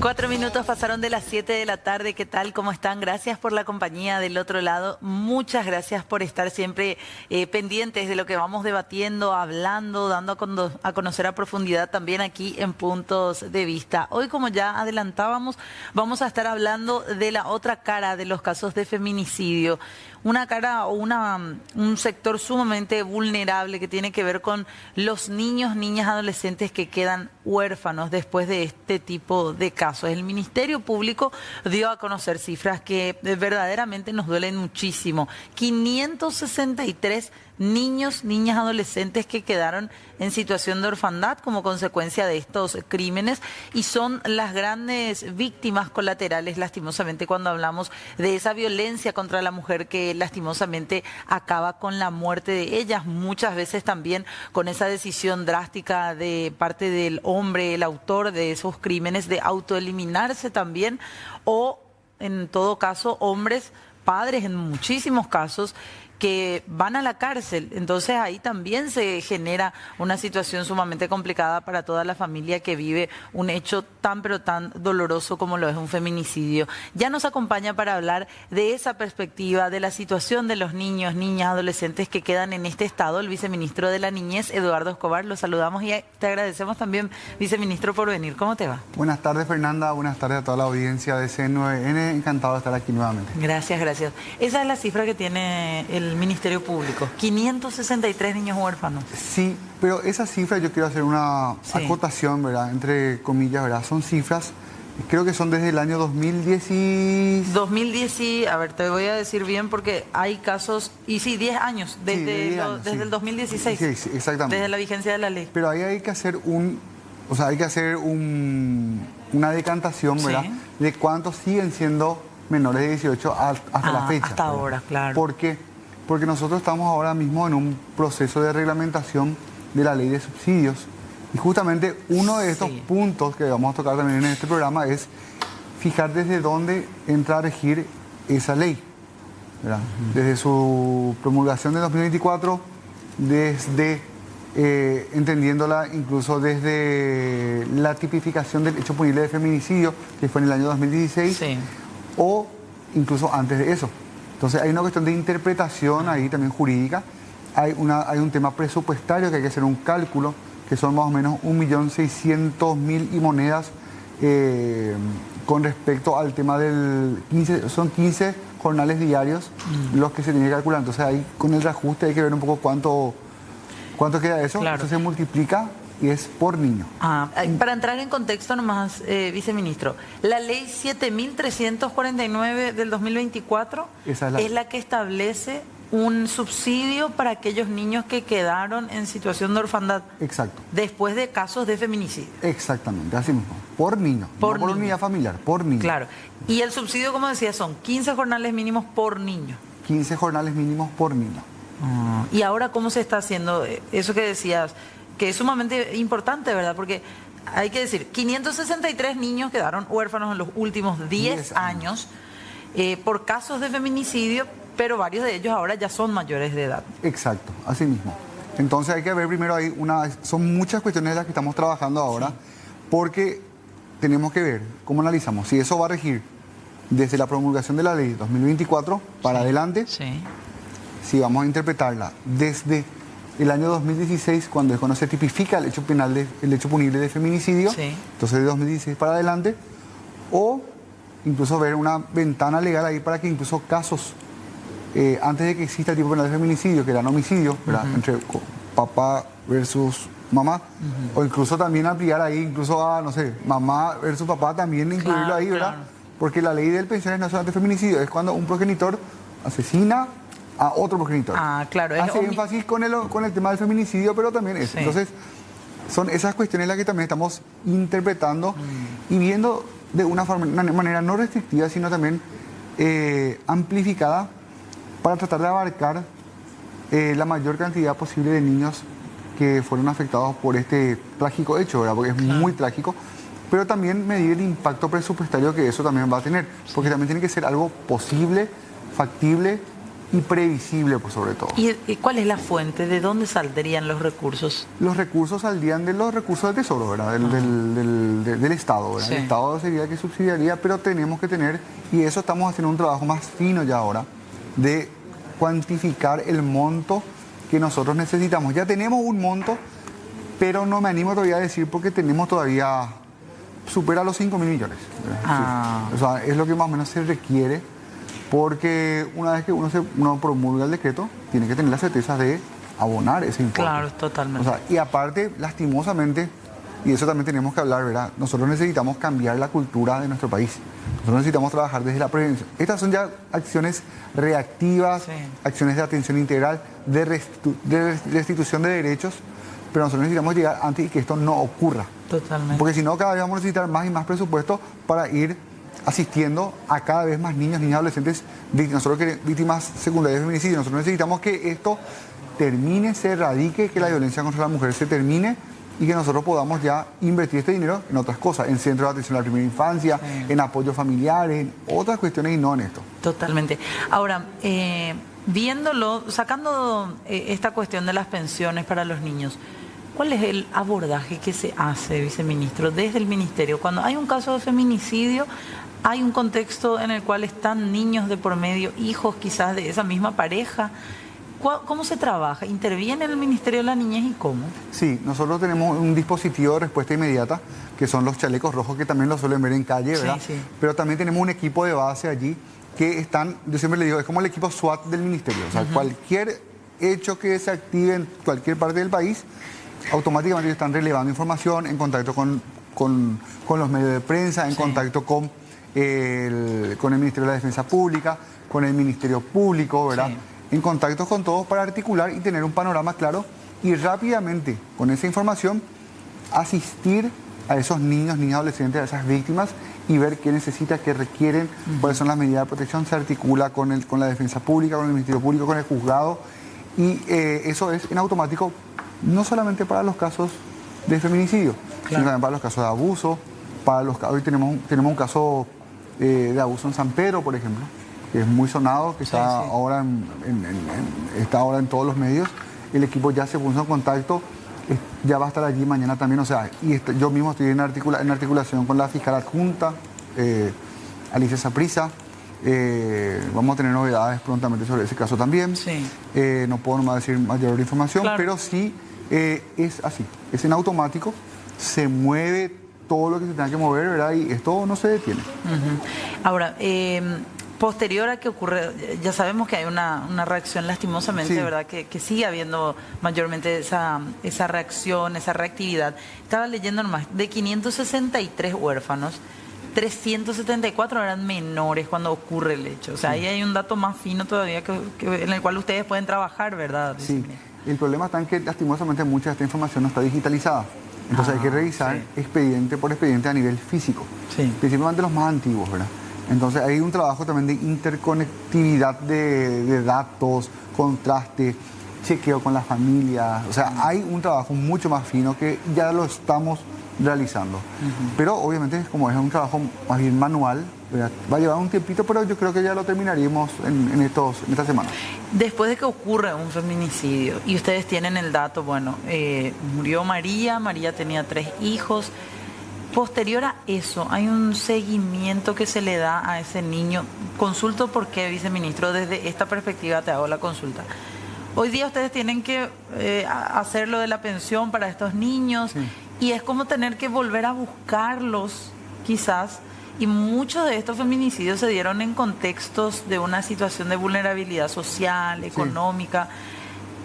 Cuatro minutos pasaron de las 7 de la tarde. ¿Qué tal? ¿Cómo están? Gracias por la compañía del otro lado. Muchas gracias por estar siempre pendientes de lo que vamos debatiendo, hablando, dando a conocer a profundidad también aquí en Puntos de Vista. Hoy, como ya adelantábamos, vamos a estar hablando de la otra cara de los casos de feminicidio. Una cara o un sector sumamente vulnerable que tiene que ver con los niños, niñas, adolescentes que quedan huérfanos después de este tipo de casos. El Ministerio Público dio a conocer cifras que verdaderamente nos duelen muchísimo. 563 niños, niñas, adolescentes que quedaron en situación de orfandad como consecuencia de estos crímenes y son las grandes víctimas colaterales, lastimosamente, cuando hablamos de esa violencia contra la mujer que lastimosamente acaba con la muerte de ellas, muchas veces también con esa decisión drástica de parte del hombre, el autor de esos crímenes, de autoeliminarse también, o en todo caso hombres, padres en muchísimos casos, que van a la cárcel. Entonces ahí también se genera una situación sumamente complicada para toda la familia que vive un hecho tan pero tan doloroso como lo es un feminicidio. Ya nos acompaña para hablar de esa perspectiva, de la situación de los niños, niñas, adolescentes que quedan en este estado, el viceministro de la Niñez, Eduardo Escobar. Lo saludamos y te agradecemos también, viceministro, por venir. ¿Cómo te va? Buenas tardes, Fernanda. Buenas tardes a toda la audiencia de C9N. Encantado de estar aquí nuevamente. Gracias, gracias. Esa es la cifra que tiene el Ministerio Público, 563 niños huérfanos. Sí, pero esa cifra yo quiero hacer una acotación, ¿verdad? Entre comillas, ¿verdad? Son cifras, creo que son desde el año 2010 a ver, te voy a decir bien porque hay casos, y sí, 10 años, desde el 2016. Sí, exactamente. Desde la vigencia de la ley. Pero ahí hay que hacer una decantación, ¿verdad? Sí. De cuántos siguen siendo menores de 18 hasta la fecha. Hasta ¿verdad? ahora, claro. ¿Por qué? Porque nosotros estamos ahora mismo en un proceso de reglamentación de la ley de subsidios. Y justamente uno de estos puntos que vamos a tocar también en este programa es fijar desde dónde entra a regir esa ley, ¿verdad? Desde su promulgación de 2024, desde entendiéndola incluso desde la tipificación del hecho punible de feminicidio, que fue en el año 2016, o incluso antes de eso. Entonces hay una cuestión de interpretación ahí también jurídica, hay un tema presupuestario que hay que hacer un cálculo, que son más o menos 1.600.000 y monedas con respecto al tema son 15 jornales diarios los que se tienen que calcular. Entonces ahí con el reajuste hay que ver un poco cuánto queda eso. Claro. Entonces se multiplica y es por niño. Para entrar en contexto nomás, viceministro, la ley 7.349 del 2024 es la que establece un subsidio para aquellos niños que quedaron en situación de orfandad. Exacto. Después de casos de feminicidio. Exactamente, así mismo. Por niño, no por unidad familiar, por niño. Claro. Y el subsidio, como decía, son 15 jornales mínimos por niño. 15 jornales mínimos por niño. ¿Y ahora cómo se está haciendo eso que decías? Que es sumamente importante, ¿verdad? Porque hay que decir, 563 niños quedaron huérfanos en los últimos 10 años por casos de feminicidio, pero varios de ellos ahora ya son mayores de edad. Exacto, así mismo. Entonces hay que ver primero ahí son muchas cuestiones de las que estamos trabajando ahora, porque tenemos que ver cómo analizamos. Si eso va a regir desde la promulgación de la ley 2024 para adelante, si vamos a interpretarla desde el año 2016, cuando es cuando se tipifica el hecho punible de feminicidio, entonces de 2016 para adelante, o incluso ver una ventana legal ahí para que incluso casos, antes de que exista el tipo penal de feminicidio, que eran homicidios, ¿verdad? Entre papá versus mamá, o incluso también ampliar ahí, incluso a, no sé, mamá versus papá, también incluirlo ahí, ¿verdad? Porque la ley del pensiones nacional de feminicidio es cuando un progenitor asesina a otro progenitor. Claro. Hace énfasis con el tema del feminicidio, pero también eso. Entonces, son esas cuestiones las que también estamos interpretando y viendo de una manera no restrictiva, sino también amplificada para tratar de abarcar la mayor cantidad posible de niños que fueron afectados por este trágico hecho, ¿verdad? Porque es muy trágico, pero también medir el impacto presupuestario que eso también va a tener, porque también tiene que ser algo posible, factible y previsible, pues, sobre todo. ¿Y cuál es la fuente? ¿De dónde saldrían los recursos? Los recursos saldrían de los recursos del Tesoro, ¿verdad? Del Estado, ¿verdad? Sí. El Estado sería el que subsidiaría, pero tenemos que tener, y eso estamos haciendo un trabajo más fino ya ahora, de cuantificar el monto que nosotros necesitamos. Ya tenemos un monto, pero no me animo todavía a decir porque tenemos todavía, supera los 5.000 millones. Sí. O sea, es lo que más o menos se requiere, porque una vez que uno promulga el decreto, tiene que tener la certeza de abonar ese importe. Claro, totalmente. O sea, y aparte, lastimosamente, y eso también tenemos que hablar, ¿verdad? Nosotros necesitamos cambiar la cultura de nuestro país. Nosotros necesitamos trabajar desde la prevención. Estas son ya acciones reactivas, sí, acciones de atención integral, de restitución de derechos, pero nosotros necesitamos llegar antes y que esto no ocurra. Totalmente. Porque si no, cada vez vamos a necesitar más y más presupuesto para ir asistiendo a cada vez más niños, niñas, adolescentes, víctimas secundarias de feminicidio. Nosotros necesitamos que esto termine, se erradique, que la violencia contra la mujer se termine y que nosotros podamos ya invertir este dinero en otras cosas, en centros de atención a la primera infancia, sí, en apoyo familiar, en otras cuestiones y no en esto. Totalmente. Ahora, viéndolo, sacando esta cuestión de las pensiones para los niños, ¿cuál es el abordaje que se hace, viceministro, desde el ministerio? Cuando hay un caso de feminicidio, hay un contexto en el cual están niños de por medio, hijos quizás de esa misma pareja. ¿Cómo se trabaja? ¿Interviene el Ministerio de la Niñez y cómo? Sí, nosotros tenemos un dispositivo de respuesta inmediata, que son los chalecos rojos, que también lo suelen ver en calle, ¿verdad? Sí, sí. Pero también tenemos un equipo de base allí que están, yo siempre le digo, es como el equipo SWAT del ministerio. O sea, cualquier hecho que se active en cualquier parte del país, automáticamente están relevando información, en contacto con los medios de prensa, en contacto con el Ministerio de la Defensa Pública, con el Ministerio Público, ¿verdad? Sí. En contacto con todos para articular y tener un panorama claro y rápidamente, con esa información, asistir a esos niños, niñas, adolescentes, a esas víctimas y ver qué necesita, qué requieren, cuáles son las medidas de protección. Se articula con la Defensa Pública, con el Ministerio Público, con el juzgado y eso es en automático, no solamente para los casos de feminicidio, sino también para los casos de abuso, hoy tenemos un caso de abuso en San Pedro, por ejemplo, que es muy sonado, que está ahora está ahora en todos los medios. El equipo ya se puso en contacto, ya va a estar allí mañana también, o sea, yo mismo estoy en articulación con la fiscal adjunta, Alicia Saprissa. Vamos a tener novedades prontamente sobre ese caso también. Sí. No puedo nomás decir mayor información, pero sí es así, es en automático, se mueve todo lo que se tenga que mover, ¿verdad? Y esto no se detiene. Ahora, posterior a que ocurre, ya sabemos que hay una reacción lastimosamente, ¿verdad? Que sigue habiendo mayormente esa reacción, esa reactividad. Estaba leyendo nomás, de 563 huérfanos, 374 eran menores cuando ocurre el hecho. O sea, ahí hay un dato más fino todavía en el cual ustedes pueden trabajar, ¿verdad? Sí, el problema está en que lastimosamente mucha de esta información no está digitalizada. Entonces hay que revisar expediente por expediente a nivel físico, principalmente los más antiguos, ¿verdad? Entonces hay un trabajo también de interconectividad de datos, contraste, chequeo con las familias. O sea, hay un trabajo mucho más fino que ya lo estamos realizando. Pero obviamente, como es un trabajo más bien manual, ¿verdad? Va a llevar un tiempito, pero yo creo que ya lo terminaríamos en esta semana. Después de que ocurre un feminicidio y ustedes tienen el dato, bueno, murió María tenía 3 hijos. Posterior a eso, ¿hay un seguimiento que se le da a ese niño? Consulto por qué, viceministro, desde esta perspectiva te hago la consulta. Hoy día ustedes tienen que hacer lo de la pensión para estos niños y es como tener que volver a buscarlos, quizás. Y muchos de estos feminicidios se dieron en contextos de una situación de vulnerabilidad social, económica.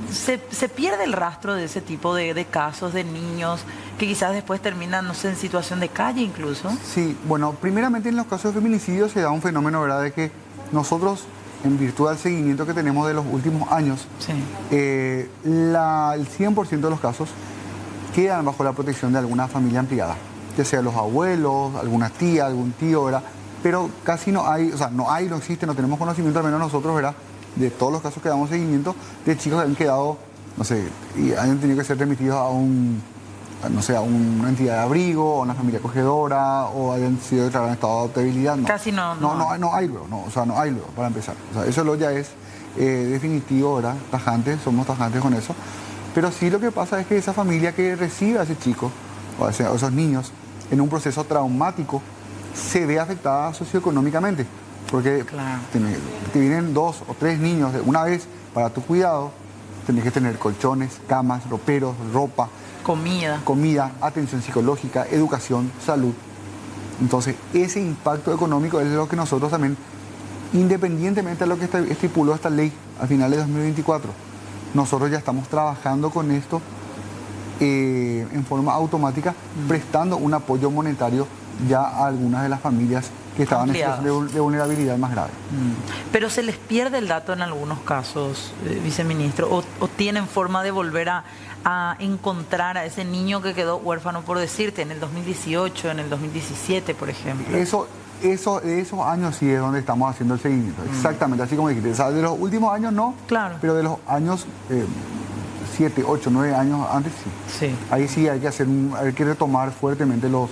Se pierde el rastro de ese tipo de casos de niños que quizás después terminan, no sé, en situación de calle incluso. Sí, bueno, primeramente en los casos de feminicidio se da un fenómeno, ¿verdad?, de que nosotros, en virtud del seguimiento que tenemos de los últimos años, el 100% de los casos quedan bajo la protección de alguna familia ampliada, ya sea los abuelos, alguna tía, algún tío, ¿verdad? Pero casi no hay, o sea, no existe, no tenemos conocimiento, al menos nosotros, ¿verdad?, de todos los casos que damos seguimiento, de chicos que han quedado, no sé, y han tenido que ser remitidos a a una entidad de abrigo, a una familia acogedora, o hayan sido declarados en estado de adoptabilidad. No. Casi no. No hay luego, no hay luego, para empezar. O sea, eso ya es definitivo, ¿verdad? Tajante, somos tajantes con eso. Pero sí lo que pasa es que esa familia que recibe a ese chico o a esos niños en un proceso traumático se ve afectada socioeconómicamente. Porque te vienen 2 o 3 niños de una vez para tu cuidado, tenés que tener colchones, camas, roperos, ropa, comida, atención psicológica, educación, salud. Entonces, ese impacto económico es lo que nosotros también, independientemente de lo que estipuló esta ley a finales de 2024, nosotros ya estamos trabajando con esto en forma automática, prestando un apoyo monetario ya a algunas de las familias que estaban en situación de vulnerabilidad más grave. Pero se les pierde el dato en algunos casos, viceministro, o tienen forma de volver a encontrar a ese niño que quedó huérfano, por decirte, en el 2018, en el 2017, por ejemplo. De esos años sí es donde estamos haciendo el seguimiento, exactamente, así como dijiste. O sea, de los últimos años no, pero de los años 7, 8, 9 años antes sí. Ahí sí hay que retomar fuertemente los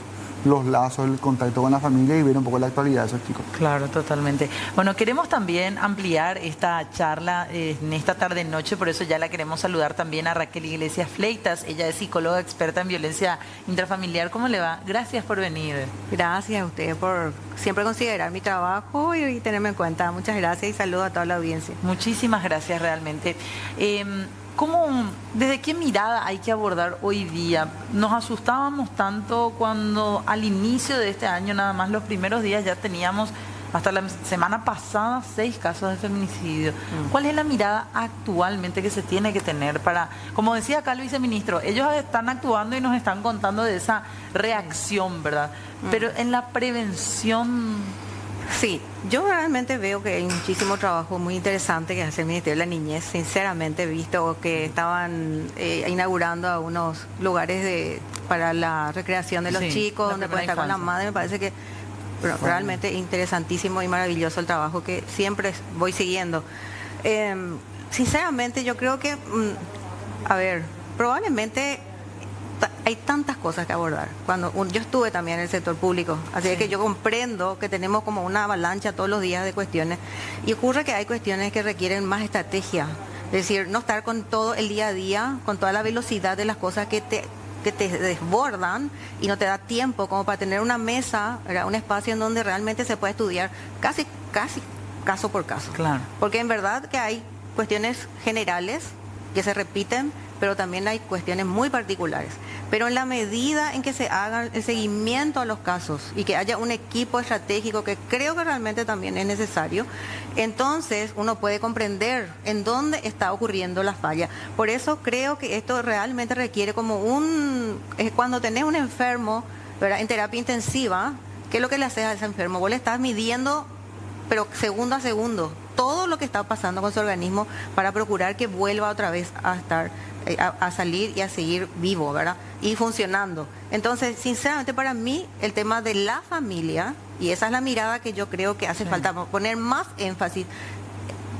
lazos, el contacto con la familia y ver un poco la actualidad de esos chicos. Claro, totalmente. Bueno, queremos también ampliar esta charla en esta tarde-noche, por eso ya la queremos saludar también a Raquel Iglesias Fleitas. Ella es psicóloga experta en violencia intrafamiliar. ¿Cómo le va? Gracias por venir. Gracias a usted por siempre considerar mi trabajo y tenerme en cuenta. Muchas gracias y saludo a toda la audiencia. Muchísimas gracias realmente. ¿Desde qué mirada hay que abordar hoy día? Nos asustábamos tanto cuando al inicio de este año, nada más los primeros días, ya teníamos hasta la semana pasada 6 casos de feminicidio. ¿Cuál es la mirada actualmente que se tiene que tener para, como decía acá el viceministro, ellos están actuando y nos están contando de esa reacción, ¿verdad? Pero en la prevención... Sí, yo realmente veo que hay muchísimo trabajo muy interesante que hace el Ministerio de la Niñez. Sinceramente he visto que estaban inaugurando algunos lugares para la recreación de los chicos, donde pueden estar con la madre. Me parece que realmente interesantísimo y maravilloso el trabajo que siempre voy siguiendo. Sinceramente yo creo que, probablemente... Hay tantas cosas que abordar. Yo estuve también en el sector público, así que yo comprendo que tenemos como una avalancha todos los días de cuestiones y ocurre que hay cuestiones que requieren más estrategia, es decir, no estar con todo el día a día, con toda la velocidad de las cosas que te desbordan y no te da tiempo como para tener una mesa, ¿verdad? Un espacio en donde realmente se puede estudiar casi caso por caso. Claro. Porque en verdad que hay cuestiones generales que se repiten, pero también hay cuestiones muy particulares. Pero en la medida en que se haga el seguimiento a los casos y que haya un equipo estratégico, que creo que realmente también es necesario, entonces uno puede comprender en dónde está ocurriendo la falla. Por eso creo que esto realmente requiere como cuando tenés un enfermo, ¿verdad?, en terapia intensiva, ¿qué es lo que le haces a ese enfermo? Vos le estás midiendo, pero segundo a segundo, todo lo que está pasando con su organismo para procurar que vuelva otra vez a estar, a salir y a seguir vivo, ¿verdad? Y funcionando. Entonces, sinceramente para mí, el tema de la familia, y esa es la mirada que yo creo que hace falta poner más énfasis.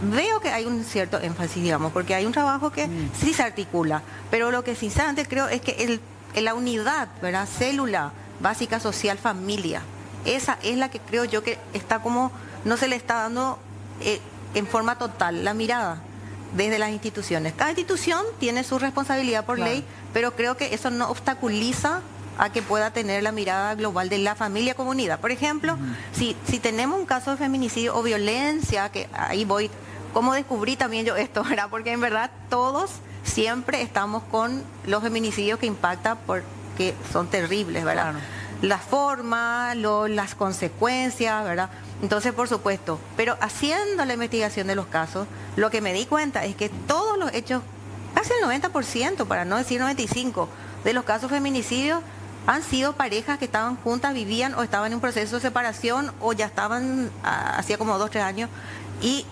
Veo que hay un cierto énfasis, digamos, porque hay un trabajo que sí se articula, pero lo que sinceramente creo es que la unidad, ¿verdad?, célula básica social familia, esa es la que creo yo que está como, no se le está dando en forma total la mirada desde las instituciones. Cada institución tiene su responsabilidad por ley, pero creo que eso no obstaculiza a que pueda tener la mirada global de la familia comunidad. Por ejemplo, si tenemos un caso de feminicidio o violencia, que ahí voy, ¿cómo descubrí también yo esto, verdad? Porque en verdad todos siempre estamos con los feminicidios que impactan porque son terribles, ¿verdad? Claro. La forma, las consecuencias, ¿verdad? Entonces, por supuesto, pero haciendo la investigación de los casos, lo que me di cuenta es que todos los hechos, casi el 90%, para no decir 95%, de los casos feminicidios han sido parejas que estaban juntas, vivían o estaban en un proceso de separación o ya estaban hacía como 2 o 3 años, y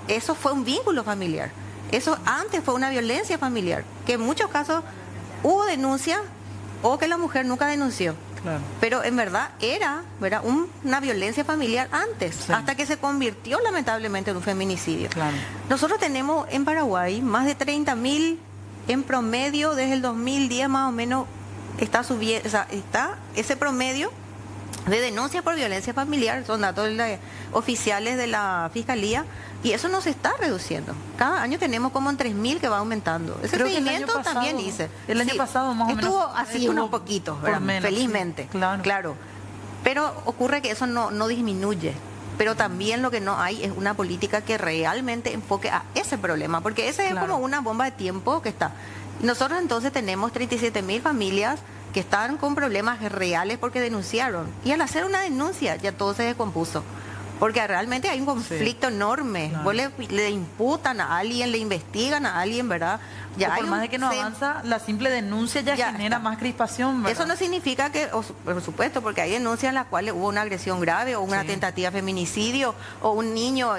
eso fue un vínculo familiar. Eso antes fue una violencia familiar, que en muchos casos hubo denuncia o que la mujer nunca denunció. Claro. Pero en verdad era, ¿verdad?, una violencia familiar antes, hasta que se convirtió lamentablemente en un feminicidio. Claro. Nosotros tenemos en Paraguay más de 30.000 en promedio desde el 2010 más o menos está subiendo, o sea, está ese promedio de denuncias por violencia familiar, son datos oficiales de la Fiscalía, y eso no se está reduciendo. Cada año tenemos como en 3.000 que va aumentando. Ese Creo que seguimiento también hice. El año pasado más o menos. Estuvo así unos poquitos, ¿verdad? Menos, felizmente. Sí, claro. Pero ocurre que eso no disminuye. Pero también lo que no hay es una política que realmente enfoque a ese problema, porque ese es como una bomba de tiempo que está. Nosotros entonces tenemos 37.000 familias que están con problemas reales porque denunciaron. Y al hacer una denuncia ya todo se descompuso. Porque realmente hay un conflicto enorme. Claro. Vos le imputan a alguien, le investigan a alguien, ¿verdad? Ya por más de que no avanza, la simple denuncia ya genera más crispación, ¿verdad? Eso no significa que, por supuesto, porque hay denuncias en las cuales hubo una agresión grave o una tentativa de feminicidio o un niño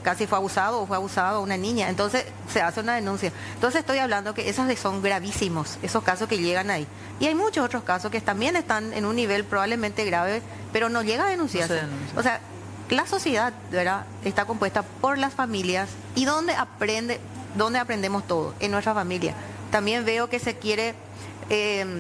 casi fue abusado o fue abusado una niña. Entonces se hace una denuncia. Entonces estoy hablando que esos son gravísimos, esos casos que llegan ahí. Y hay muchos otros casos que también están en un nivel probablemente grave, pero no llega a denunciarse. No se denuncia. O sea, la sociedad, ¿verdad?, está compuesta por las familias y donde aprendemos todo, en nuestra familia. También veo que se quiere,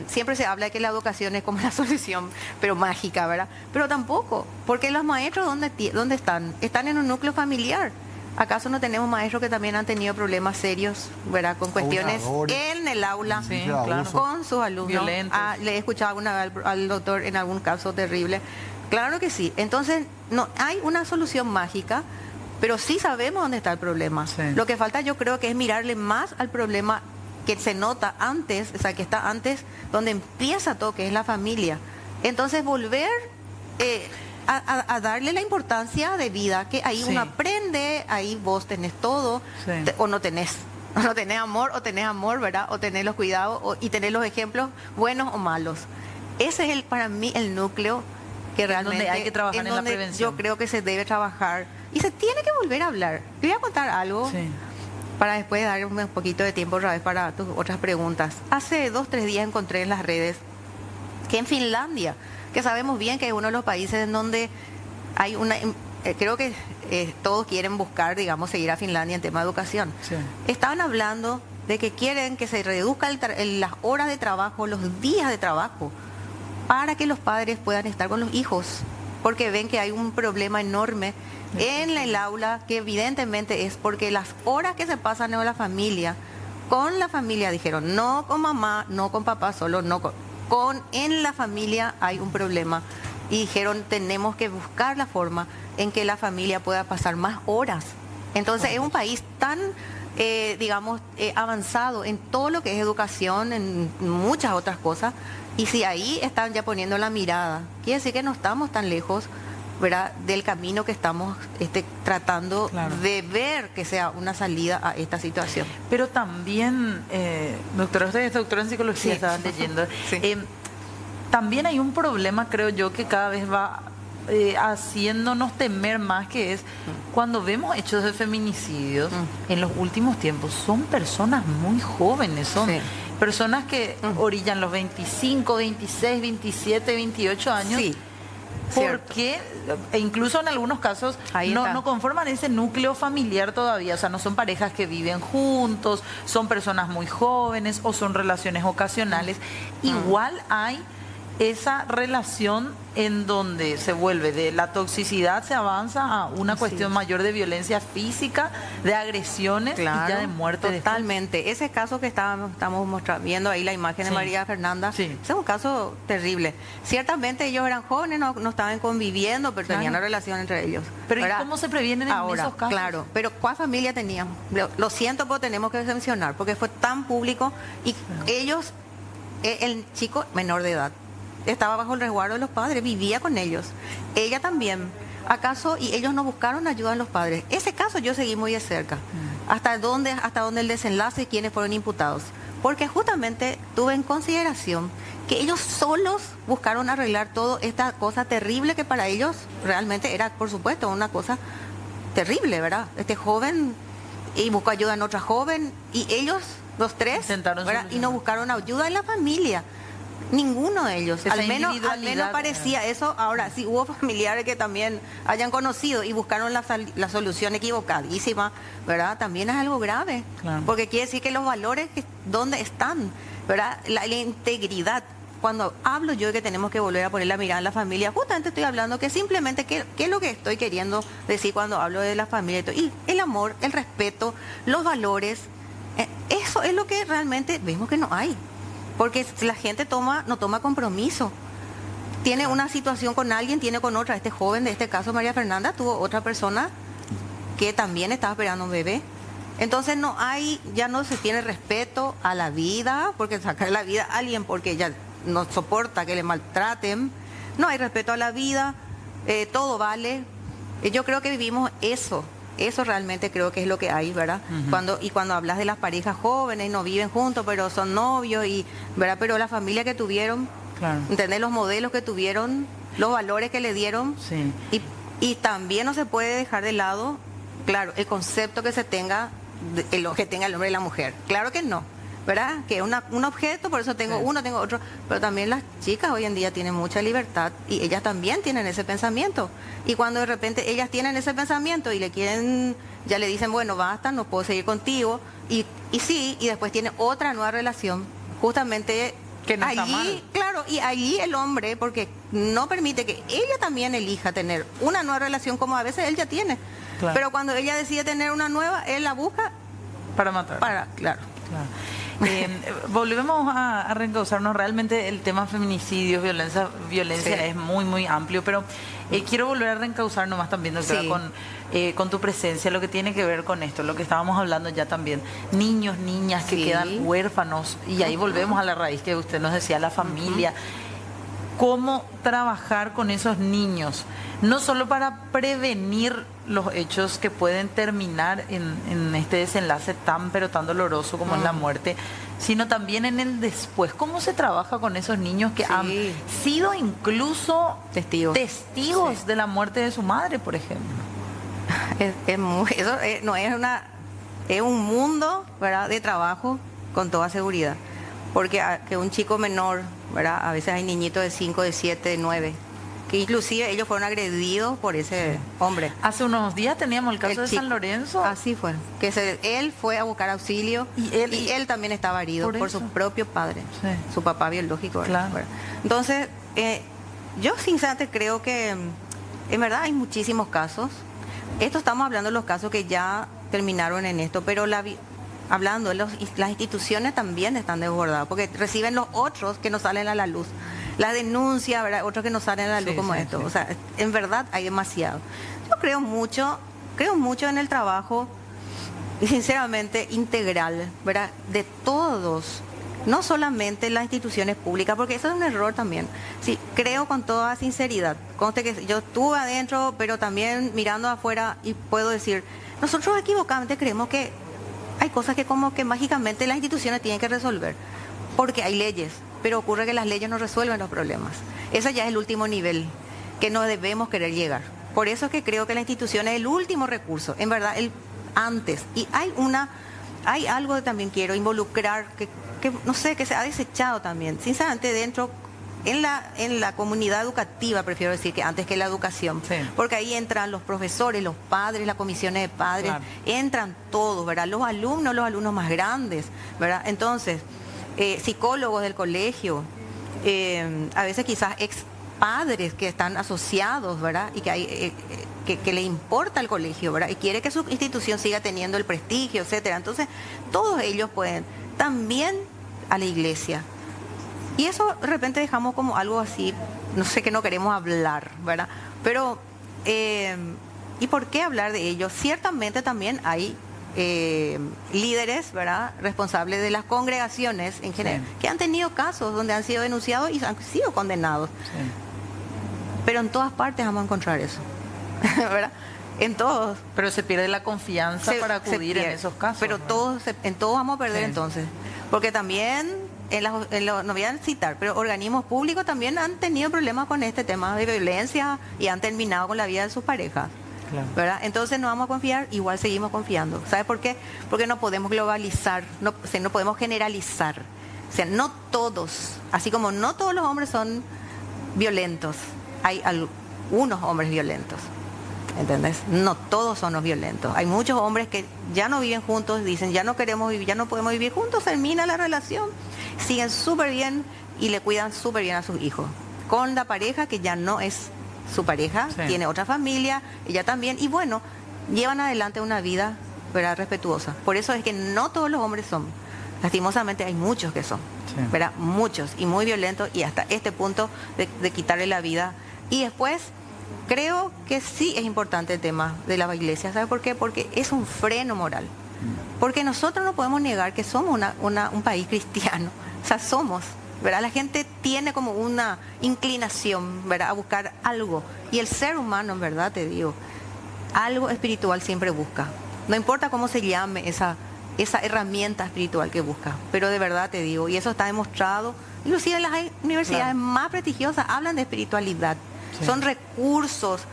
siempre se habla de que la educación es como la solución, pero mágica, ¿verdad? Pero tampoco, porque los maestros, ¿dónde están? Están en un núcleo familiar. ¿Acaso no tenemos maestros que también han tenido problemas serios, ¿verdad?, con cuestiones en el aula, claro, con sus alumnos? Violentos. Le he escuchado alguna vez al doctor en algún caso terrible. Claro que sí. Entonces, no hay una solución mágica, pero sí sabemos dónde está el problema. Sí. Lo que falta, yo creo, que es mirarle más al problema que se nota antes, o sea, que está antes, donde empieza todo, que es la familia. Entonces, volver a darle la importancia de vida, que ahí uno aprende, ahí vos tenés todo, o no tenés. O no tenés amor, ¿verdad? O tenés los cuidados, y tenés los ejemplos buenos o malos. Ese es para mí el núcleo que realmente donde hay que trabajar en la prevención. Yo creo que se debe trabajar y se tiene que volver a hablar. Te voy a contar algo para después dar un poquito de tiempo otra vez para tus otras preguntas. Hace 2 o 3 días encontré en las redes que en Finlandia, que sabemos bien que es uno de los países en donde hay una... creo que todos quieren buscar, digamos, seguir a Finlandia en tema de educación. Estaban hablando de que quieren que se reduzcan las horas de trabajo, los días de trabajo, para que los padres puedan estar con los hijos, porque ven que hay un problema enorme en el aula, que evidentemente es porque las horas que se pasan en la familia, con la familia, dijeron, no con mamá, no con papá solo, no en la familia hay un problema, y dijeron, tenemos que buscar la forma en que la familia pueda pasar más horas. Entonces es un país tan digamos, avanzado en todo lo que es educación, en muchas otras cosas. Y si ahí están ya poniendo la mirada, quiere decir que no estamos tan lejos, ¿verdad?, del camino que estamos tratando de ver que sea una salida a esta situación. Pero también, doctora, usted es doctora en psicología, estaban leyendo. También hay un problema, creo yo, que cada vez va haciéndonos temer más, que es cuando vemos hechos de feminicidios en los últimos tiempos, son personas muy jóvenes, son personas que orillan los 25, 26, 27, 28 años. Porque incluso en algunos casos no conforman ese núcleo familiar todavía, o sea, no son parejas que viven juntos, son personas muy jóvenes o son relaciones ocasionales. Igual hay esa relación en donde se vuelve de la toxicidad, se avanza a una cuestión mayor de violencia física, de agresiones y ya de muerte. Totalmente. Ese caso que estamos viendo ahí, la imagen de María Fernanda, ese es un caso terrible. Ciertamente ellos eran jóvenes, no estaban conviviendo, pero tenían una relación entre ellos. Pero ¿y cómo se previenen en esos casos? Claro, pero ¿cuál familia tenían? Lo siento, pero tenemos que mencionar, porque fue tan público y ellos, el chico menor de edad, estaba bajo el resguardo de los padres, vivía con ellos. Ella también. ¿Acaso? Y ellos no buscaron ayuda en los padres. Ese caso yo seguí muy de cerca. Hasta dónde el desenlace y quiénes fueron imputados. Porque justamente tuve en consideración que ellos solos buscaron arreglar toda esta cosa terrible que para ellos realmente era, por supuesto, una cosa terrible, ¿verdad? Este joven y buscó ayuda en otra joven y ellos, los tres, ¿verdad?, y no buscaron ayuda en la familia. Ninguno de ellos, al menos parecía eso. Ahora, si hubo familiares que también hayan conocido y buscaron la solución equivocadísima, ¿verdad?, también es algo grave, porque quiere decir que los valores, ¿dónde están?, ¿verdad?, la integridad cuando hablo yo de que tenemos que volver a poner la mirada en la familia, justamente estoy hablando que simplemente qué es lo que estoy queriendo decir cuando hablo de la familia. Y el amor, el respeto, los valores, eso es lo que realmente vemos que no hay. Porque la gente no toma compromiso. Tiene una situación con alguien, tiene con otra. Este joven, de este caso María Fernanda, tuvo otra persona que también estaba esperando un bebé. Entonces ya no se tiene respeto a la vida, porque sacar la vida a alguien porque ella no soporta que le maltraten. No hay respeto a la vida, todo vale. Yo creo que vivimos eso realmente creo que es lo que hay, ¿verdad? Cuando hablas de las parejas jóvenes, no viven juntos, pero son novios, ¿verdad? Pero la familia que tuvieron, claro. ¿Entendés? Los modelos que tuvieron, los valores que le dieron. Sí. Y también no se puede dejar de lado, claro, el concepto que se tenga, que tenga el hombre y la mujer. Claro que no, ¿verdad? Que es un objeto, por eso tengo uno, tengo otro. Pero también las chicas hoy en día tienen mucha libertad y ellas también tienen ese pensamiento. Y cuando de repente ellas tienen ese pensamiento y ya le dicen, bueno, basta, no puedo seguir contigo. Y después tiene otra nueva relación, justamente que no está mal. Claro, y allí el hombre, porque no permite que ella también elija tener una nueva relación como a veces él ya tiene. Claro. Pero cuando ella decide tener una nueva, él la busca para matar. Claro. Volvemos a reencauzarnos. Realmente el tema feminicidios, violencia sí. Es muy, muy amplio, pero quiero volver a reencauzarnos más también, doctora, sí. Con tu presencia, lo que tiene que ver con esto, lo que estábamos hablando ya también. Niños, niñas que quedan huérfanos, y ahí volvemos a la raíz que usted nos decía, la familia. Cómo trabajar con esos niños, no solo para prevenir los hechos que pueden terminar en este desenlace tan doloroso como es la muerte, sino también en el después. ¿Cómo se trabaja con esos niños que han sido incluso testigos sí. de la muerte de su madre, por ejemplo? Es un mundo, ¿verdad?, de trabajo con toda seguridad. Porque que un chico menor, ¿verdad? A veces hay niñitos de 5, de 7, de 9, que inclusive ellos fueron agredidos por ese hombre. Hace unos días teníamos el caso de San Lorenzo. Así fue, él fue a buscar auxilio y él también estaba herido por su propio padre, su papá biológico. Claro. Entonces, yo sinceramente creo que en verdad hay muchísimos casos. Estamos hablando de los casos que ya terminaron en esto, pero hablando, las instituciones también están desbordadas, porque reciben los otros que no salen a la luz. La denuncia, ¿verdad? Otros que no salen a la luz como esto. Sí. O sea, en verdad hay demasiado. Yo creo mucho en el trabajo, sinceramente, integral, ¿verdad? De todos, no solamente las instituciones públicas, porque eso es un error también. Sí, creo con toda sinceridad. Conste que yo estuve adentro, pero también mirando afuera, y puedo decir, nosotros equivocadamente creemos que hay cosas que como que mágicamente las instituciones tienen que resolver, porque hay leyes, pero ocurre que las leyes no resuelven los problemas. Ese ya es el último nivel que no debemos querer llegar. Por eso es que creo que la institución es el último recurso, en verdad, antes. Y hay algo que también quiero involucrar, que no sé, que se ha desechado también, sinceramente, dentro, en la comunidad educativa, prefiero decir, que antes que la educación, porque ahí entran los profesores, los padres, las comisiones de padres, entran todos, ¿verdad? Los alumnos más grandes, ¿verdad? Entonces, psicólogos del colegio, a veces quizás ex padres que están asociados, ¿verdad? Y que le importa el colegio, ¿verdad? Y quiere que su institución siga teniendo el prestigio, etcétera. Entonces, todos ellos pueden, también a la iglesia. Y eso de repente dejamos como algo así, no sé, que no queremos hablar, ¿verdad? Pero, ¿y por qué hablar de ello? Ciertamente también hay líderes, ¿verdad?, responsables de las congregaciones en general, que han tenido casos donde han sido denunciados y han sido condenados. Pero en todas partes vamos a encontrar eso, ¿verdad? En todos. Pero se pierde la confianza para acudir en esos casos. Pero en todos vamos a perder entonces. Porque también, no voy a citar, pero organismos públicos también han tenido problemas con este tema de violencia y han terminado con la vida de sus parejas. ¿Verdad? Entonces no vamos a confiar, igual seguimos confiando. ¿Sabe por qué? Porque no podemos globalizar, no podemos generalizar. O sea, no todos, así como no todos los hombres son violentos, hay algunos hombres violentos. ¿Entendés? No todos son los violentos. Hay muchos hombres que ya no viven juntos, dicen ya no queremos vivir, ya no podemos vivir juntos, termina la relación, siguen súper bien y le cuidan súper bien a sus hijos. Con la pareja que ya no es su pareja, Sí. tiene otra familia, ella también, y bueno, llevan adelante una vida, ¿verdad?, respetuosa. Por eso es que no todos los hombres son. Lastimosamente hay muchos que son, Sí. ¿verdad? Muchos, y muy violentos, y hasta este punto de quitarle la vida. Y después, creo que sí es importante el tema de la iglesia. ¿Sabe por qué? Porque es un freno moral. Porque nosotros no podemos negar que somos un país cristiano. O sea, somos, ¿verdad? La gente tiene como una inclinación, ¿verdad?, a buscar algo. Y el ser humano, en verdad te digo, algo espiritual siempre busca. No importa cómo se llame esa herramienta espiritual que busca. Pero de verdad te digo, y eso está demostrado, inclusive en las universidades más prestigiosas hablan de espiritualidad. Sí. Son recursos,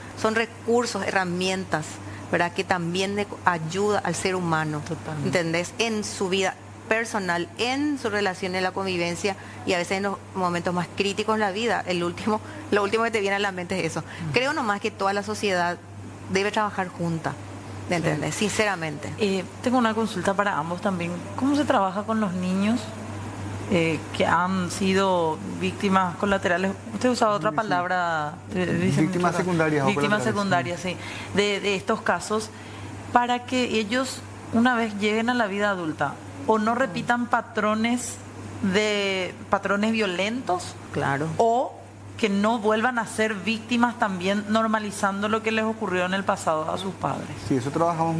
herramientas, ¿verdad?, que también le ayuda al ser humano, Totalmente. ¿entendés? En su vida personal, en su relación, en la convivencia, y a veces en los momentos más críticos de la vida. Lo último que te viene a la mente es eso. Creo nomás que toda la sociedad debe trabajar junta, ¿entendés? Sinceramente. Tengo una consulta para ambos también. ¿Cómo se trabaja con los niños que han sido víctimas colaterales? Usted ha usado otra palabra. Víctimas secundarias o Víctimas colaterales. secundarias, sí. De estos casos, para que ellos, una vez lleguen a la vida adulta, o no repitan patrones violentos, Claro. o que no vuelvan a ser víctimas también, normalizando lo que les ocurrió en el pasado a sus padres. Sí, eso trabajamos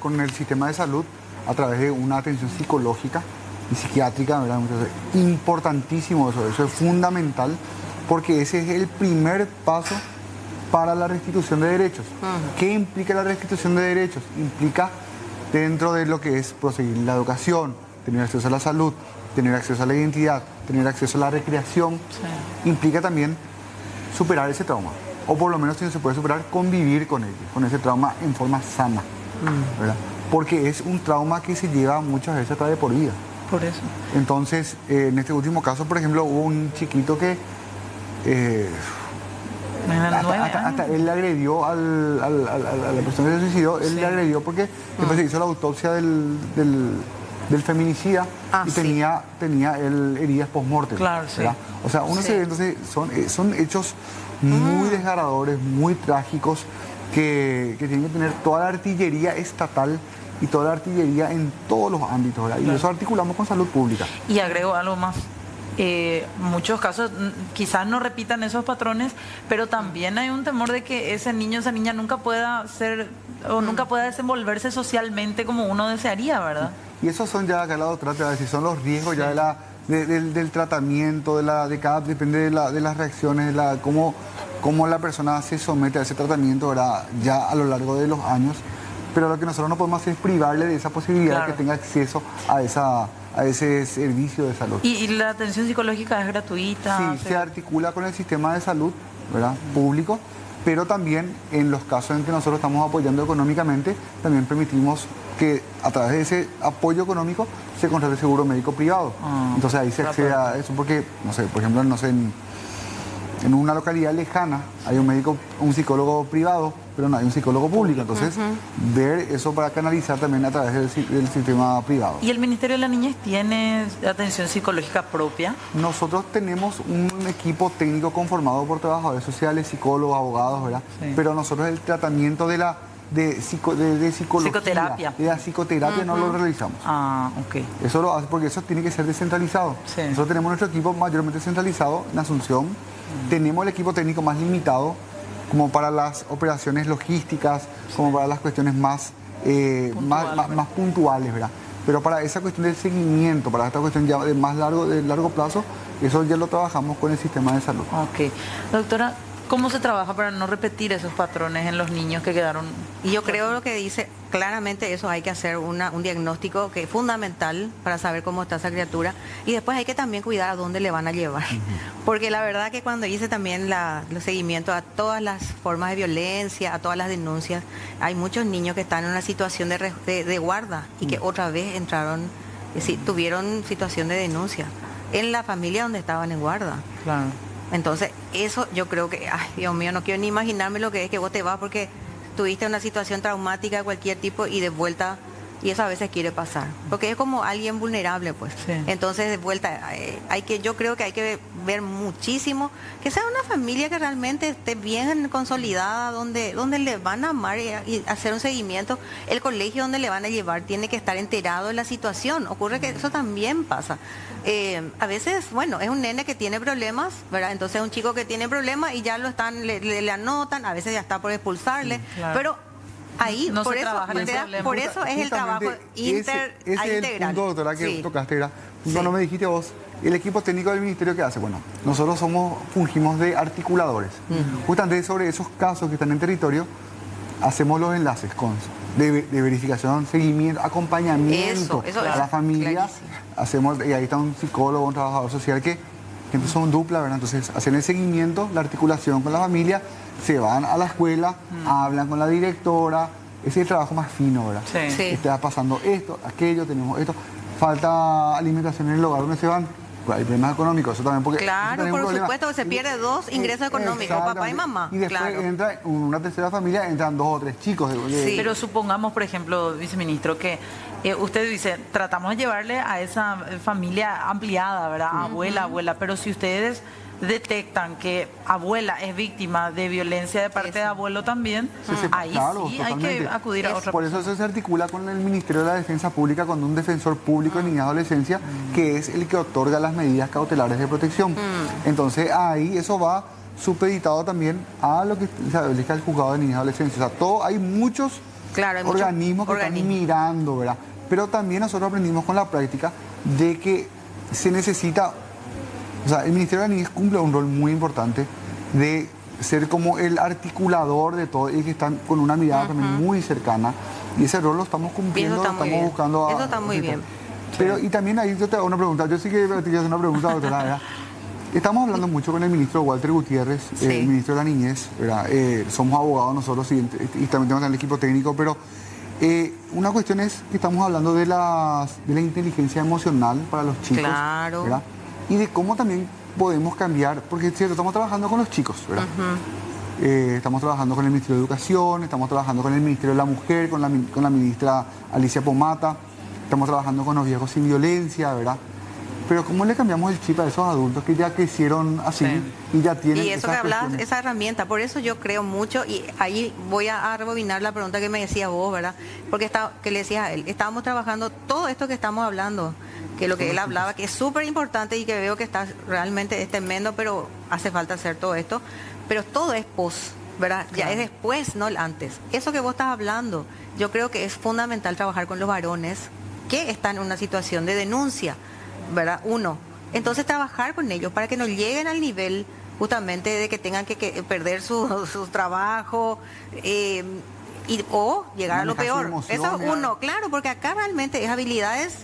con el sistema de salud a través de una atención psicológica y psiquiátrica, ¿verdad? Importantísimo eso es fundamental, porque ese es el primer paso para la restitución de derechos. ¿Qué implica la restitución de derechos? Implica, dentro de lo que es proseguir la educación, tener acceso a la salud, tener acceso a la identidad, tener acceso a la recreación, implica también superar ese trauma, o por lo menos, si no se puede superar, convivir con él, con ese trauma en forma sana, ¿verdad? Porque es un trauma que se lleva muchas veces hasta de por vida. Por eso. Entonces, en este último caso, por ejemplo, hubo un chiquito que hasta él le agredió a la persona que se suicidó, él le agredió porque después se hizo la autopsia del feminicida y tenía él heridas post-mortem. Claro, sí. ¿Verdad? O sea, uno se ve, entonces, son hechos muy desgarradores, muy trágicos, que tienen que tener toda la artillería estatal y toda la artillería en todos los ámbitos, ¿verdad? Y eso articulamos con salud pública. Y agrego algo más. Muchos casos quizás no repitan esos patrones, pero también hay un temor de que ese niño, esa niña nunca pueda ser o nunca pueda desenvolverse socialmente como uno desearía, ¿verdad? Y esos son ya, acá la doctora te va a decir, son los riesgos ya del tratamiento, depende de las reacciones, cómo la persona se somete a ese tratamiento, ¿verdad?, ya a lo largo de los años. Pero lo que nosotros no podemos hacer es privarle de esa posibilidad, Claro, de que tenga acceso a ese servicio de salud. Y la atención psicológica es gratuita. Sí, se articula con el sistema de salud, ¿verdad?, público, pero también en los casos en que nosotros estamos apoyando económicamente, también permitimos que a través de ese apoyo económico se contrate seguro médico privado. Entonces ahí se accede a eso, porque, no sé, por ejemplo, en una localidad lejana hay un psicólogo privado, pero no hay un psicólogo público. Entonces, ver eso para canalizar también a través del sistema privado. ¿Y el Ministerio de la Niñez tiene atención psicológica propia? Nosotros tenemos un equipo técnico conformado por trabajadores sociales, psicólogos, abogados, ¿verdad? Sí. Pero nosotros el tratamiento de psicología, Psicoterapia. de la psicoterapia no lo realizamos. Ah, ok. Eso lo hace porque eso tiene que ser descentralizado. Sí. Nosotros tenemos nuestro equipo mayormente centralizado en Asunción. Tenemos el equipo técnico más limitado, como para las operaciones logísticas, como para las cuestiones más puntuales, ¿verdad? Pero para esa cuestión del seguimiento, para esta cuestión ya de largo plazo, eso ya lo trabajamos con el sistema de salud. Ok. Doctora, ¿cómo se trabaja para no repetir esos patrones en los niños que quedaron? Y yo creo lo que dice, claramente eso hay que hacer un diagnóstico que es fundamental para saber cómo está esa criatura, y después hay que también cuidar a dónde le van a llevar. Porque la verdad que cuando hice también el seguimiento a todas las formas de violencia, a todas las denuncias, hay muchos niños que están en una situación de guarda y que otra vez tuvieron situación de denuncia en la familia donde estaban en guarda. Claro. Entonces, eso yo creo que, ay, Dios mío, no quiero ni imaginarme lo que es que vos te vas porque tuviste una situación traumática de cualquier tipo y de vuelta y eso a veces quiere pasar, porque es como alguien vulnerable, pues. Sí. Entonces, de vuelta, yo creo que hay que ver muchísimo, que sea una familia que realmente esté bien consolidada, donde le van a amar y hacer un seguimiento. El colegio donde le van a llevar tiene que estar enterado de la situación. Ocurre que eso también pasa. A veces, bueno, es un nene que tiene problemas, ¿verdad? Entonces, un chico que tiene problemas y ya lo están, le anotan, a veces ya está por expulsarle, claro. pero ahí, No por se eso, trabaja en el problema. por eso es el trabajo ese es el integral. punto, doctora, que Sí. tocaste. Era, Sí. cuando me dijiste vos, el equipo técnico del ministerio, ¿qué hace? Bueno, nosotros fungimos de articuladores. Justamente sobre esos casos que están en territorio, hacemos los enlaces de verificación, seguimiento, acompañamiento Eso a es la familia. clarísimo. Y ahí está un psicólogo, un trabajador social que son dupla, ¿verdad? Entonces hacen el seguimiento, la articulación con la familia, se van a la escuela, hablan con la directora. Ese es el trabajo más fino, ¿verdad? Sí. Sí. Está pasando esto, aquello, tenemos esto. Falta alimentación en el hogar donde se van. Pues hay problemas económicos, eso también. Porque Claro, eso también es por un problema. supuesto que se pierde dos ingresos económicos, papá y mamá. Y después Claro. entra una tercera familia, entran 2 o 3 chicos. Sí. Pero supongamos, por ejemplo, viceministro, que usted dice, tratamos de llevarle a esa familia ampliada, ¿verdad? Abuela, pero si ustedes detectan que abuela es víctima de violencia de parte de abuelo también, ahí claro, sí hay que totalmente. acudir a otra Por eso se articula con el Ministerio de la Defensa Pública, con un defensor público de niñez y adolescencia, que es el que otorga las medidas cautelares de protección. Entonces ahí eso va supeditado también a lo que se establezca el juzgado de niñez y adolescencia. O sea, hay muchos Claro, hay muchos organismos que están mirando, ¿verdad? Pero también nosotros aprendimos con la práctica de que se necesita. O sea, el Ministerio de la Niñez cumple un rol muy importante de ser como el articulador de todo y que están con una mirada también muy cercana. Y ese rol lo estamos cumpliendo, lo estamos buscando. Eso está muy bien. Pero y también ahí yo te hago una pregunta. Yo sí que te quiero hacer una pregunta, doctora, ¿verdad? Estamos hablando mucho con el ministro Walter Gutiérrez, el ministro de la Niñez, ¿verdad? Somos abogados nosotros y también tenemos el equipo técnico, pero una cuestión es que estamos hablando de la inteligencia emocional para los chicos, Claro. ¿verdad? Y de cómo también podemos cambiar, porque es cierto, estamos trabajando con los chicos, ¿verdad? Estamos trabajando con el Ministerio de Educación, estamos trabajando con el Ministerio de la Mujer, con la ministra Alicia Pomata, estamos trabajando con los viejos sin violencia, ¿verdad? Pero ¿cómo le cambiamos el chip a esos adultos que ya crecieron así y ya tienen Y eso esas que hablabas, cuestiones? esa herramienta, por eso yo creo mucho, y ahí voy a rebobinar la pregunta que me decías vos, ¿verdad? Porque que le decías a él, estábamos trabajando todo esto que estamos hablando, que lo que él hablaba, que es súper importante y que veo que está realmente es tremendo, pero hace falta hacer todo esto, pero todo es post, ¿verdad? Ya Claro. es después, no el antes. Eso que vos estás hablando, yo creo que es fundamental trabajar con los varones que están en una situación de denuncia, ¿verdad? Uno. Entonces trabajar con ellos para que no lleguen al nivel justamente de que tengan que perder su trabajo o llegar a lo Manejar su peor. emoción, Eso es ya. uno, claro, porque acá realmente es habilidades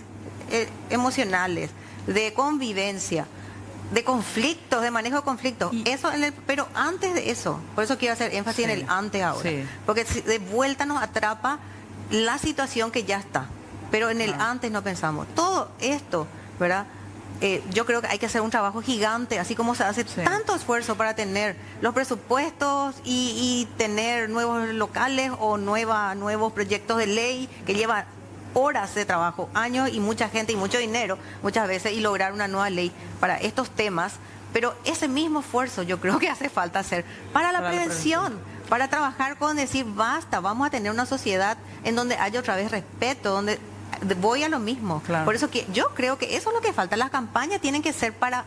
emocionales, de convivencia, de conflictos, de manejo de conflictos. Eso pero antes de eso, por eso quiero hacer énfasis en el antes ahora. Sí. Porque de vuelta nos atrapa la situación que ya está. Pero en el antes no pensamos. Todo esto, ¿verdad? Yo creo que hay que hacer un trabajo gigante, así como se hace tanto esfuerzo para tener los presupuestos y tener nuevos locales o nuevos proyectos de ley que llevan horas de trabajo, años y mucha gente y mucho dinero muchas veces y lograr una nueva ley para estos temas. Pero ese mismo esfuerzo yo creo que hace falta hacer para la prevención, para trabajar con decir basta, vamos a tener una sociedad en donde haya otra vez respeto, donde voy a lo mismo. Claro. Por eso que yo creo que eso es lo que falta. Las campañas tienen que ser para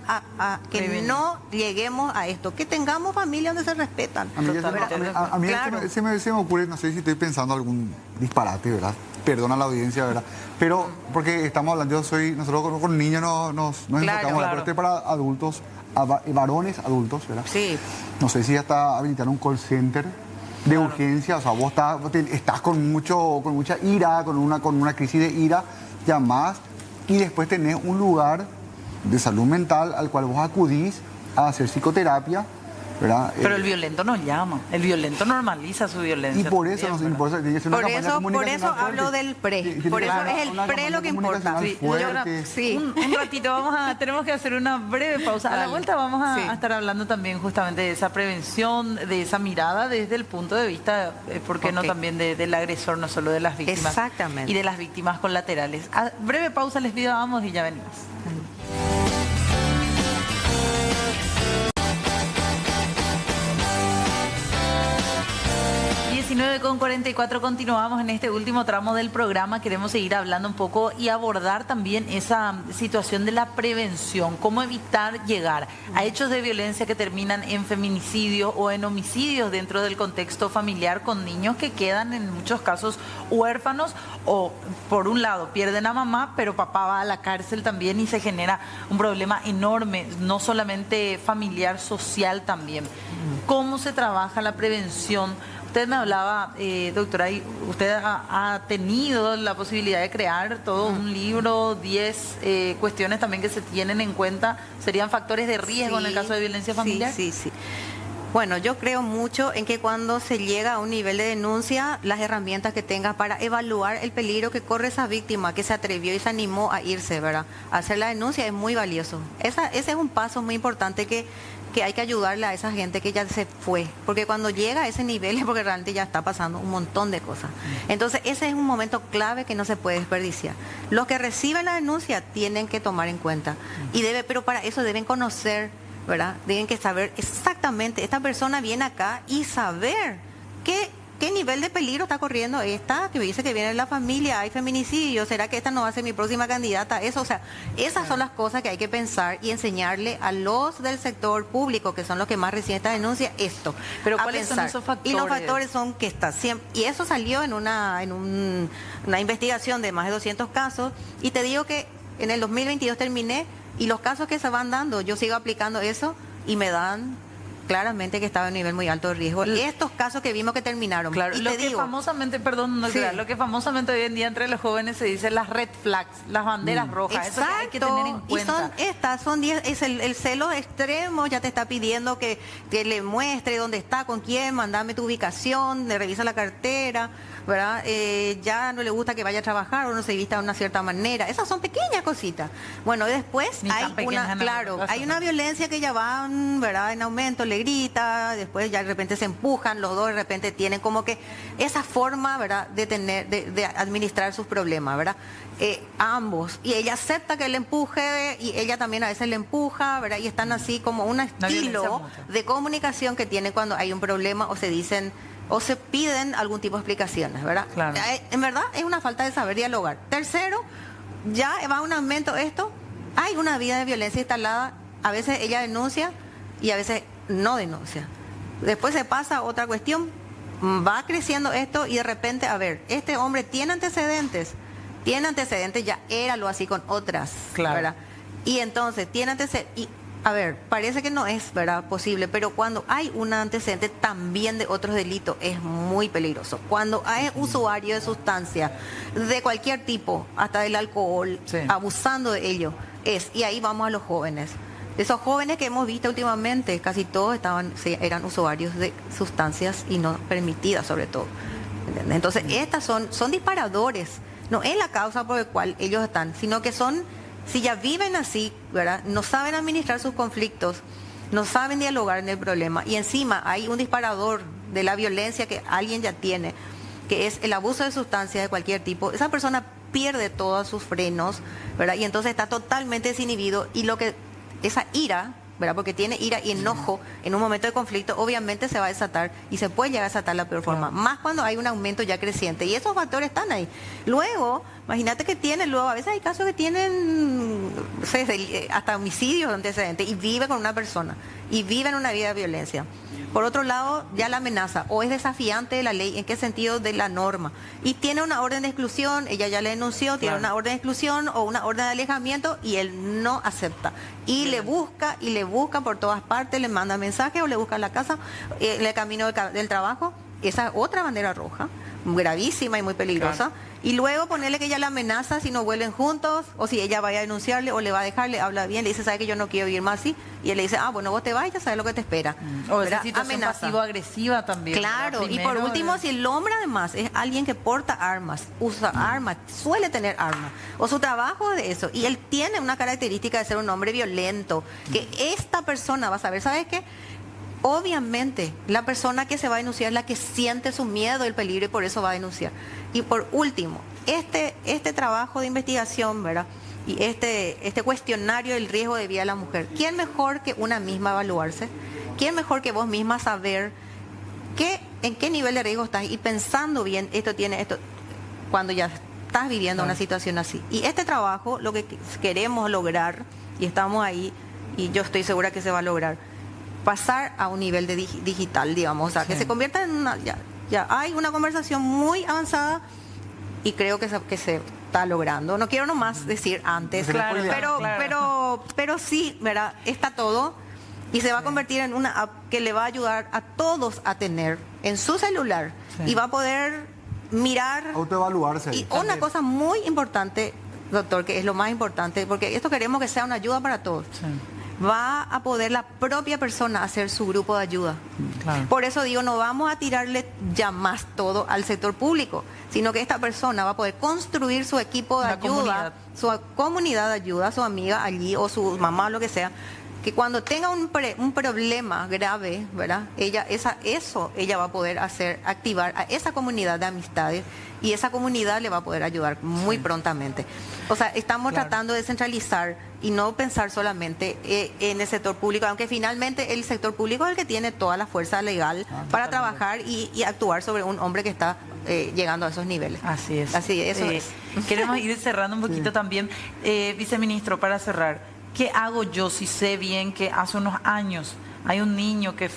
que Prevenir. no lleguemos a esto, que tengamos familias donde se respetan. A mí, Claro. se me ocurre, no sé si estoy pensando algún disparate, ¿verdad? Perdona a la audiencia, ¿verdad? Pero porque estamos hablando, nosotros con niños nos enfocamos, Claro. pero este para adultos, varones adultos, ¿verdad? Sí. No sé si hasta habilitar un call center de urgencia, o sea, vos estás con mucha ira, con una crisis de ira, llamás y después tenés un lugar de salud mental al cual vos acudís a hacer psicoterapia ¿verdad? Pero el violento no llama, el violento normaliza su violencia. Y por eso también, por eso tiene que ser una Por campaña eso, por comunicacional eso hablo fuerte. del pre. Tiene Por que eso ser es el una pre campaña lo que importa. comunicacional fuerte. Sí. Un ratito, tenemos que hacer una breve pausa. A la Dale. vuelta vamos Sí. a estar hablando también justamente de esa prevención, de esa mirada desde el punto de vista, ¿por qué no Ok. también del agresor, no solo de las víctimas? Exactamente. Y de las víctimas colaterales. Breve pausa, les pido, vamos y ya venimos. 19:44, continuamos en este último tramo del programa. Queremos seguir hablando un poco y abordar también esa situación de la prevención, cómo evitar llegar a hechos de violencia que terminan en feminicidios o en homicidios dentro del contexto familiar, con niños que quedan en muchos casos huérfanos o, por un lado, pierden a mamá, pero papá va a la cárcel también y se genera un problema enorme, no solamente familiar, social también. ¿Cómo se trabaja la prevención? Usted me hablaba, doctora, y usted ha tenido la posibilidad de crear todo un libro, 10 cuestiones también que se tienen en cuenta, serían factores de riesgo en el caso de violencia familiar. Sí. Bueno, yo creo mucho en que cuando se llega a un nivel de denuncia, las herramientas que tengas para evaluar el peligro que corre esa víctima, que se atrevió y se animó a irse, ¿verdad? A hacer la denuncia es muy valioso. Ese es un paso muy importante que hay que ayudarle a esa gente que ya se fue, porque cuando llega a ese nivel es porque realmente ya está pasando un montón de cosas. Entonces ese es un momento clave que no se puede desperdiciar. Los que reciben la denuncia tienen que tomar en cuenta, pero para eso deben conocer, ¿verdad? Tienen que saber exactamente, esta persona viene acá y saber qué nivel de peligro está corriendo esta, que dice que viene de la familia, hay feminicidio, ¿será que esta no va a ser mi próxima candidata? Eso, o sea, esas son las cosas que hay que pensar y enseñarle a los del sector público, que son los que más reciben esta denuncia, esto. Pero a ¿cuáles son pensar. esos factores? Y los factores son que está siempre, y eso salió en una investigación de más de 200 casos, y te digo que en el 2022 terminé, y los casos que se van dando, yo sigo aplicando eso, y me dan claramente que estaba en un nivel muy alto de riesgo. Estos casos que vimos que terminaron. Claro, y lo te que digo, famosamente, perdón, doctora, Sí. lo que famosamente hoy en día entre los jóvenes se dice las red flags, las banderas rojas, eso que hay que tener en cuenta. Y son 10, es el celo extremo, ya te está pidiendo que le muestre dónde está, con quién, mandame tu ubicación, le revisa la cartera, ¿verdad? Ya no le gusta que vaya a trabajar o no se vista de una cierta manera. Esas son pequeñas cositas. Bueno, y después Ni tan pequeñas en algunos casos, hay una ¿no? violencia que ya va, ¿verdad? En aumento, le grita, después ya de repente se empujan, los dos de repente tienen como que esa forma, ¿verdad? De administrar sus problemas, ¿verdad? Ambos. Y ella acepta que le empuje y ella también a veces le empuja, ¿verdad? Y están así como un estilo de comunicación que tienen cuando hay un problema o se dicen o se piden algún tipo de explicaciones, ¿verdad? Claro. En verdad es una falta de saber dialogar. Tercero, ya va a un aumento esto, hay una vida de violencia instalada, a veces ella denuncia y a veces no denuncia. Después se pasa a otra cuestión, va creciendo esto y de repente, a ver, este hombre tiene antecedentes, ya era lo así con otras, Claro. ¿verdad? Y entonces tiene antecedentes, y a ver, parece que no es, ¿verdad?, posible, pero cuando hay un antecedente también de otros delitos es muy peligroso. Cuando hay usuario de sustancias de cualquier tipo, hasta del alcohol, Sí. abusando de ello, y ahí vamos a los jóvenes. Esos jóvenes que hemos visto últimamente, casi todos eran usuarios de sustancias y no permitidas sobre todo. ¿Entiendes? Entonces, estas son disparadores. No es la causa por la cual ellos están, sino que son, si ya viven así, ¿verdad? No saben administrar sus conflictos, no saben dialogar en el problema y encima hay un disparador de la violencia que alguien ya tiene, que es el abuso de sustancias de cualquier tipo. Esa persona pierde todos sus frenos, ¿verdad? Y entonces está totalmente desinhibido y esa ira, ¿verdad? Porque tiene ira y enojo en un momento de conflicto, obviamente se va a desatar y se puede llegar a desatar la peor forma, más cuando hay un aumento ya creciente y esos factores están ahí. Luego, imagínate que a veces hay casos que tienen hasta homicidios antecedentes y vive con una persona y vive en una vida de violencia. Por otro lado, ya la amenaza o es desafiante de la ley, ¿en qué sentido? De la norma. Y tiene una orden de exclusión, ella ya le denunció, tiene una orden de exclusión o una orden de alejamiento y él no acepta. Y le busca por todas partes, le manda mensajes o le busca en la casa, en el camino del trabajo esa otra bandera roja, gravísima y muy peligrosa, Claro. y luego ponerle que ella la amenaza si no vuelven juntos, o si ella vaya a denunciarle, o le va a dejar, le habla bien, le dice, sabe que yo no quiero vivir más así, y él le dice, bueno, vos te vas y ya sabes lo que te espera. O esa ¿Verdad? situación Amenaza. pasivo-agresiva también. Claro, ¿verdad? y por Primero, último, si el hombre además es alguien que porta armas, usa armas, suele tener armas, o su trabajo es de eso, y él tiene una característica de ser un hombre violento, que esta persona va a saber, ¿sabes qué? Obviamente, la persona que se va a denunciar es la que siente su miedo, el peligro, y por eso va a denunciar. Y por último, este trabajo de investigación, ¿verdad? Y este cuestionario del riesgo de vida de la mujer, ¿quién mejor que una misma evaluarse? ¿Quién mejor que vos misma saber en qué nivel de riesgo estás? Y pensando bien, esto, cuando ya estás viviendo una situación así. Y este trabajo, lo que queremos lograr, y estamos ahí, y yo estoy segura que se va a lograr, pasar a un nivel de digital, digamos, o sea, que se convierta en una, ya hay una conversación muy avanzada y creo que se está logrando. No quiero nomás decir antes, Claro, pero sí, ¿verdad? Está todo y se va a convertir en una app que le va a ayudar a todos a tener en su celular y va a poder mirar. Autoevaluarse. Y una cosa muy importante, doctor, que es lo más importante, porque esto queremos que sea una ayuda para todos. Sí. Va a poder la propia persona hacer su grupo de ayuda. Claro. Por eso digo, no vamos a tirarle ya más todo al sector público, sino que esta persona va a poder construir su equipo de La ayuda, comunidad. su comunidad de ayuda, su amiga allí o su mamá, lo que sea, que cuando tenga un problema grave, ¿verdad? Ella va a poder activar a esa comunidad de amistades y esa comunidad le va a poder ayudar muy prontamente. O sea, estamos tratando de centralizar y no pensar solamente en el sector público, aunque finalmente el sector público es el que tiene toda la fuerza legal para trabajar y actuar sobre un hombre que está llegando a esos niveles. Así es. Así, eso es. Queremos ir cerrando un poquito también. Viceministro, para cerrar, ¿qué hago yo si sé bien que hace unos años hay un niño que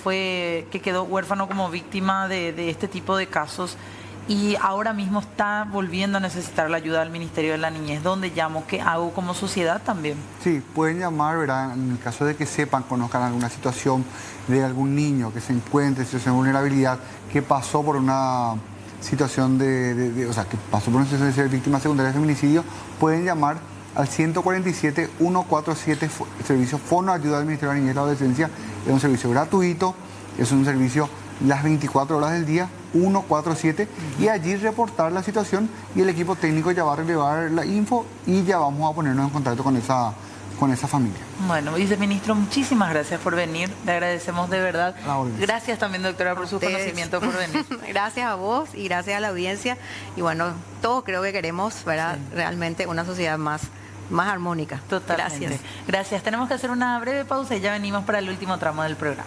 quedó huérfano como víctima de este tipo de casos y ahora mismo está volviendo a necesitar la ayuda del Ministerio de la Niñez? ¿Dónde llamo? ¿Qué hago como sociedad también? Sí, pueden llamar, ¿verdad? En el caso de que sepan, conozcan alguna situación de algún niño que se encuentre en situación de vulnerabilidad, que pasó por una situación o sea, que pasó por una situación de ser víctima secundaria de feminicidio, pueden llamar al 147-147, servicio Fono Ayuda del Ministerio de la Niñez y la Adolescencia. Es un servicio gratuito, es un servicio las 24 horas del día, 147, y allí reportar la situación y el equipo técnico ya va a relevar la info y ya vamos a ponernos en contacto con esa familia. Bueno, viceministro, muchísimas gracias por venir. Le agradecemos de verdad. La orden. Gracias también, doctora, por sus Ustedes. conocimientos, por venir. Gracias a vos y gracias a la audiencia. Y bueno, todos creo que queremos, ¿verdad? Realmente una sociedad más armónica. Totalmente. Gracias. Gracias. Tenemos que hacer una breve pausa y ya venimos para el último tramo del programa.